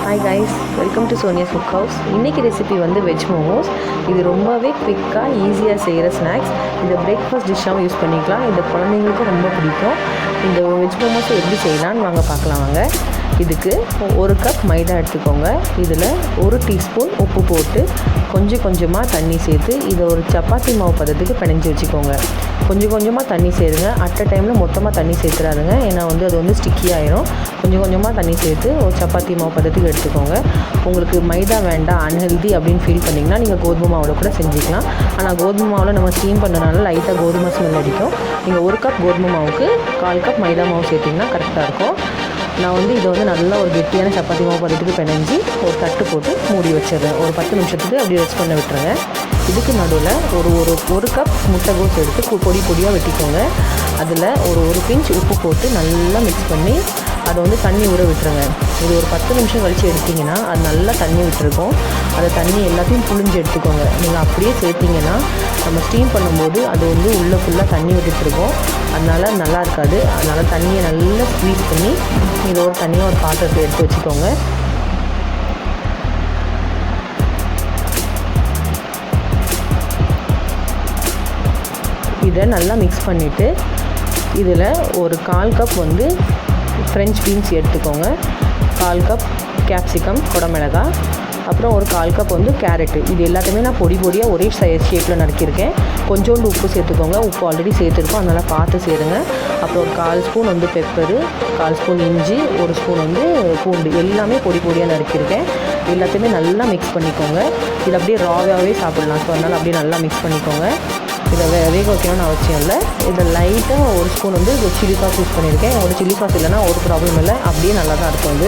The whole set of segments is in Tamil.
Hi guys, welcome to Sonia's Cookhouse. இன்னைக்கு ரெசிபி வந்து வெஜ் மோமோஸ். இது ரொம்பவே குவிக்காக ஈஸியாக செய்கிற ஸ்நாக்ஸ். இதை பிரேக்ஃபாஸ்ட் டிஷ்ஷாகவும் யூஸ் பண்ணிக்கலாம். இந்த குழந்தைங்களுக்கும் ரொம்ப பிடிக்கும். இந்த வெஜ் மோமோஸை எப்படி செய்யலான்னு வாங்க பார்க்கலாம் வாங்க. இதுக்கு 1 கப் மைதா எடுத்துக்கோங்க. இதில் 1 டீஸ்பூன் உப்பு போட்டு கொஞ்சம் கொஞ்சமாக தண்ணி சேர்த்து இதை ஒரு சப்பாத்தி மாவு பதத்துக்கு பிணைஞ்சி வச்சுக்கோங்க. கொஞ்சம் கொஞ்சமாக தண்ணி சேருங்க. அட் அ டைமில் மொத்தமாக தண்ணி சேர்த்துறாதுங்க, ஏன்னா அது வந்து ஸ்டிக்கி ஆயிரும். கொஞ்சம் கொஞ்சமாக தண்ணி சேர்த்து ஒரு சப்பாத்தி மாவு பதத்துக்கு எடுத்துக்கோங்க. உங்களுக்கு மைதா வேண்டாம், அன்ஹெல்தி அப்படின்னு ஃபீல் பண்ணிங்கன்னா நீங்கள் கோதுமை மாவில் கூட செஞ்சுக்கலாம். ஆனால் கோதுமை மாவில் நம்ம ஸ்டீம் பண்ணுறதுனால லைட்டாக கோதுமை ஸ்மெல் அடிக்கும். நீங்கள் 1 கப் கோதுமை மாவுக்கு 1/4 கப் மைதா மாவு சேர்த்திங்கன்னா கரெக்டாக இருக்கும். நான் இதை நல்லா ஒரு கெட்டியான சப்பாத்தி மாவு பதத்துக்கு பிணைஞ்சி ஒரு தட்டு போட்டு மூடி வச்சிடுறேன். ஒரு 10 நிமிஷத்துக்கு அப்படி ரெஸ்ட் பண்ண விட்டுருங்க. இதுக்கு நடுவில் ஒரு கப் முட்டைகோஸ் எடுத்து பொடி பொடியாக வெட்டிக்கோங்க. அதில் ஒரு பிஞ்ச் உப்பு போட்டு நல்லா மிக்ஸ் பண்ணி அதை தண்ணி ஊற விட்டுருங்க. இது ஒரு 10 நிமிஷம் கழித்து எடுத்திங்கன்னா அது நல்லா தண்ணி விட்டுருக்கும். அந்த தண்ணி எல்லாத்தையும் புழிஞ்சு எடுத்துக்கோங்க. நீங்கள் அப்படியே சேர்த்திங்கன்னா நம்ம ஸ்டீம் பண்ணும்போது அது உள்ளே ஃபுல்லாக தண்ணி விட்டுருக்கோம். அதனால் நல்லா இருக்காது. அதனால் தண்ணியை நல்லா ஸ்க்வீஸ் பண்ணி இதை தனியாக ஒரு பாத்திரத்தை எடுத்து வச்சுக்கோங்க. இதை நல்லா மிக்ஸ் பண்ணிவிட்டு இதில் ஒரு 1/4 கப் ஃப்ரெஞ்ச் பீன்ஸ் எடுத்துக்கோங்க. 1/4 கப் கேப்சிகம் குடமிளகாய், அப்புறம் ஒரு 1/4 கப் கேரட்டு. இது எல்லாத்தையுமே நான் பொடி பொடியாக ஒரே ஷேப்பில் நறுக்கியிருக்கேன். கொஞ்சோண்டு உப்பு சேர்த்துக்கோங்க. உப்பு ஆல்ரெடி சேர்த்துருக்கோம், அதனால் பார்த்து சேருங்க. அப்புறம் ஒரு 1/4 ஸ்பூன் பெப்பரு, 1/4 ஸ்பூன் இஞ்சி, 1 ஸ்பூன் பூண்டு, எல்லாமே பொடி பொடியாக நறுக்கியிருக்கேன். எல்லாத்தையுமே நல்லா மிக்ஸ் பண்ணிக்கோங்க. இது அப்படியே ராவாகவே சாப்பிட்லாம். ஸோ அதனால் அப்படியே நல்லா மிக்ஸ் பண்ணிக்கோங்க. இதை வேக வைக்கணும்னு அவசியம் இல்லை. இதை லைட்டாக 1 ஸ்பூன் சில்லி சாஸ் யூஸ் பண்ணியிருக்கேன். உங்களுக்கு சில்லி சாஸ் இல்லைன்னா ஒரு ப்ராப்ளம் இல்லை, அப்படியே நல்லா தான் இருக்கும்.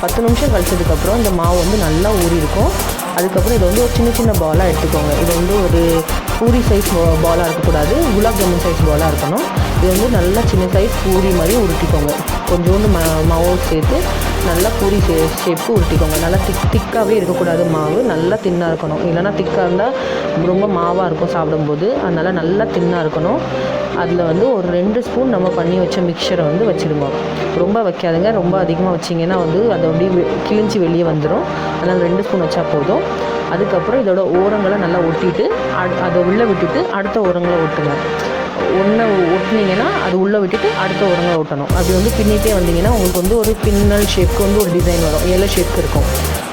10 நிமிஷம் கழிச்சதுக்கப்புறம் இந்த மாவு நல்லா ஊறி இருக்கும். அதுக்கப்புறம் இது ஒரு சின்ன சின்ன பாலாக எடுத்துக்கோங்க. இது ஒரு பூரி சைஸ் பாலாக இருக்கக்கூடாது, குலாப் ஜாமுன் சைஸ் பாலாக இருக்கணும். இது நல்லா சின்ன சைஸ் பூரி மாதிரி உருட்டிக்கோங்க. கொஞ்சோண்டு மாவு சேர்த்து நல்லா பூரி ஷேப்புக்கு உருட்டிக்கோங்க. நல்லா திக்காகவே இருக்கக்கூடாது, மாவு நல்லா தின்னாக இருக்கணும். இல்லைனா திக்காக இருந்தால் ரொம்ப மாவாக இருக்கும் சாப்பிடும்போது. அதனால் நல்லா தின்னாக இருக்கணும். அதில் ஒரு 2 ஸ்பூன் நம்ம பண்ணி வச்ச மிக்சரை வச்சுடுங்க. ரொம்ப வைக்காதுங்க. ரொம்ப அதிகமாக வச்சிங்கன்னா அது அப்படியே கிழிஞ்சி வெளியே வந்துடும். அதனால் 2 ஸ்பூன் வச்சா போதும். அதுக்கப்புறம் இதோட ஓரங்களை நல்லா ஒட்டிட்டு அதை உள்ளே விட்டுட்டு அடுத்த ஓரங்களை ஒட்டுங்க. ஒன்றை ஒட்டினீங்கன்னா அது உள்ளே விட்டுட்டு அடுத்த ஓரங்களை ஒட்டணும். அது பின்னிட்டே வந்தீங்கன்னா உங்களுக்கு ஒரு பின்னல் ஷேப்புக்கு ஒரு டிசைன் வரும், எல்லோ ஷேப்புக்கு இருக்கும்.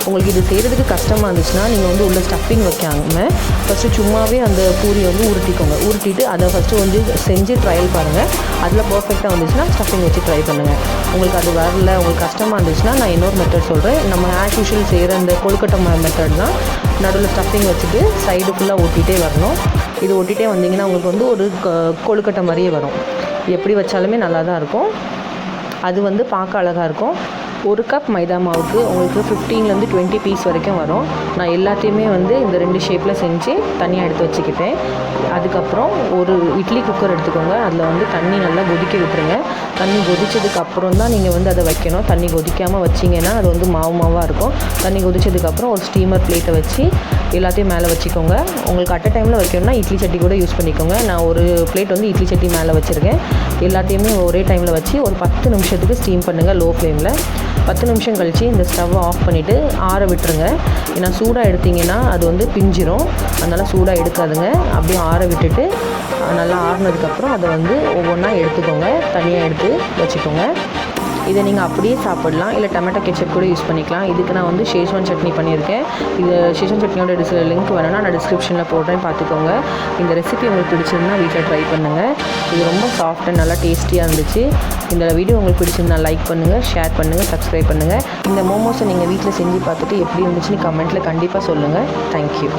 உங்களுக்கு இது செய்கிறதுக்கு கஷ்டமாக இருந்துச்சுன்னா நீங்கள் உள்ள ஸ்டஃபிங் வைக்காமல் ஃபஸ்ட்டு சும்மாவே அந்த பூரி உருட்டிக்கோங்க. உருட்டிட்டு அதை ஃபஸ்ட்டு செஞ்சு ட்ரையல் பாருங்கள். அதில் பர்ஃபெக்டாக வந்துச்சுன்னா ஸ்டஃபிங் வச்சு ட்ரை பண்ணுங்கள். உங்களுக்கு அது வரல, உங்களுக்கு கஷ்டமாக இருந்துச்சுன்னா நான் இன்னொரு மெத்தட் சொல்கிறேன். நம்ம ஆஸ் யூஷுவல் செய்கிற அந்த கொழுக்கட்டை மெத்தட் தான். நடுவில் ஸ்டஃபிங் வச்சுட்டு சைடு ஃபுல்லாக ஒட்டிகிட்டே வரணும். இது ஒட்டிகிட்டே வந்தீங்கன்னா உங்களுக்கு ஒரு கொழுக்கட்டை மாதிரியே வரும். எப்படி வச்சாலுமே நல்லா தான் இருக்கும். அது பார்க்க அழகாக இருக்கும். 1 கப் மைதா மாவுக்கு உங்களுக்கு 15 to 20 பீஸ் வரைக்கும் வரும். நான் எல்லாத்தையுமே இந்த 2 ஷேப்பில் செஞ்சு தனியாக எடுத்து வச்சுக்கிட்டேன். அதுக்கப்புறம் ஒரு இட்லி குக்கர் எடுத்துக்கோங்க. அதில் தண்ணி நல்லா கொதிக்க விட்டுருங்க. தண்ணி கொதிச்சதுக்கப்புறம் தான் நீங்கள் அதை வைக்கணும். தண்ணி கொதிக்காமல் வச்சிங்கன்னா அது மாவாக இருக்கும். தண்ணி கொதிச்சதுக்கப்புறம் ஒரு ஸ்டீமர் பிளேட்டை வச்சு எல்லாத்தையும் மேலே வச்சுக்கோங்க. உங்களுக்கு அட் அ டைமில் வைக்கணும்னா இட்லி சட்டி கூட யூஸ் பண்ணிக்கோங்க. நான் ஒரு பிளேட் இட்லி சட்டி மேலே வச்சுருக்கேன். எல்லாத்தையுமே ஒரே டைமில் வச்சு ஒரு 10 நிமிஷத்துக்கு ஸ்டீம் பண்ணுங்கள் லோ ஃப்ளேமில். 10 நிமிஷம் கழித்து இந்த ஸ்டவ்வை ஆஃப் பண்ணிவிட்டு ஆற விட்டுருங்க. ஏன்னா சூடாக எடுத்திங்கன்னா அது பிஞ்சிரும். அதனால் சூடாக எடுக்காதுங்க. அப்படியே ஆற விட்டுட்டு நல்லா ஆறினதுக்கப்புறம் அதை ஒவ்வொன்றா எடுத்துக்கோங்க. தனியாக எடுத்து வச்சுக்கோங்க. இதை நீங்கள் அப்படியே சாப்பிடலாம், இல்லை டொமேட்டோ கெச்சப் கூட யூஸ் பண்ணிக்கலாம். இதுக்கு நான் ஷேஸ்வான் சட்னி பண்ணியிருக்கேன். இது ஷேஸ்வான் சட்னியோட லிங்க் வேணும்னா நான் டிஸ்கிரிப்ஷனில் போடுறேன், பார்த்துக்கோங்க. இந்த ரெசிபி உங்களுக்கு பிடிச்சிருந்தா வீட்டில் ட்ரை பண்ணுங்கள். இது ரொம்ப சாஃப்ட் அண்ட் நல்லா டேஸ்டியாக இருந்துச்சு. இந்த வீடியோ உங்களுக்கு பிடிச்சிருந்தா லைக் பண்ணுங்கள், ஷேர் பண்ணுங்கள், சப்ஸ்கிரைப் பண்ணுங்கள். இந்த மோமோஸை நீங்கள் வீட்டில் செஞ்சு பார்த்துட்டு எப்படி இருந்துச்சுன்னு கமெண்ட்டில் கண்டிப்பாக சொல்லுங்கள். தேங்க்யூ.